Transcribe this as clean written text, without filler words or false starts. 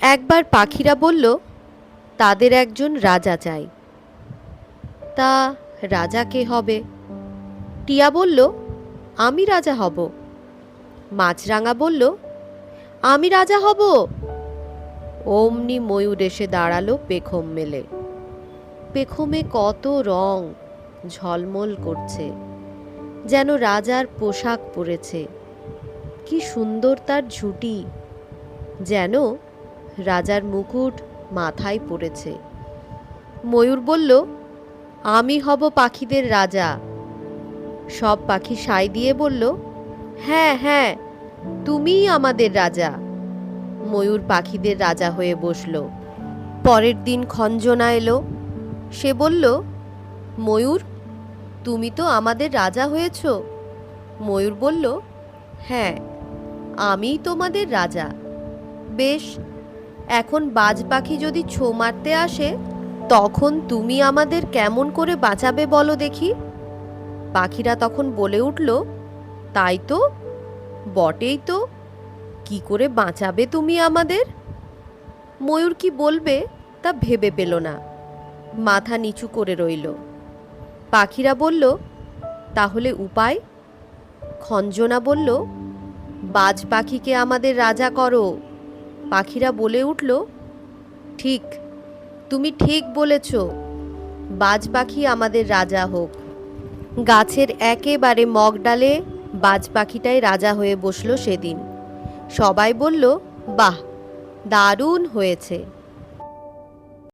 একবার পাখিরা বলল তাদের একজন রাজা চাই। তা রাজা কে হবে? টিয়া বলল, আমি রাজা হব। মাছরাঙা বলল, আমি রাজা হব। অমনি ময়ূর এসে দাঁড়ালো পেখম মেলে। পেখমে কত রং, ঝলমল করছে, যেন রাজার পোশাক পরেছে। কি সুন্দর তার ঝুঁটি, যেন রাজার মুকুট মাথায় পড়েছে। ময়ূর বলল, আমি হব পাখিদের রাজা। সব পাখি সায় দিয়ে বলল, হ্যাঁ হ্যাঁ, তুমিই আমাদের রাজা। ময়ূর পাখিদের রাজা হয়ে বসল। পরের দিন খঞ্জনা এলো। সে বলল, ময়ূর, তুমি তো আমাদের রাজা হয়েছ। ময়ূর বলল, হ্যাঁ, আমিই তোমাদের রাজা। বেশ, এখন বাজ পাখি যদি ছো মারতে আসে, তখন তুমি আমাদের কেমন করে বাঁচাবে বলো দেখি। পাখিরা তখন বলে উঠল, তাই তো, বটেই তো, কি করে বাঁচাবে তুমি আমাদের? ময়ূর কি বলবে তা ভেবে পেল না, মাথা নিচু করে রইল। পাখিরা বলল, তাহলে উপায়? খঞ্জনা বলল, বাজ পাখিকে আমাদের রাজা করো। পাখিরা বলে উঠল, ঠিক, তুমি ঠিক বলেছ, বাজ পাখি আমাদের রাজা হোক। গাছের একেবারে মগডালে বাজ পাখিটাই রাজা হয়ে বসল সেদিন। সবাই বলল, বাহ, দারুণ হয়েছে।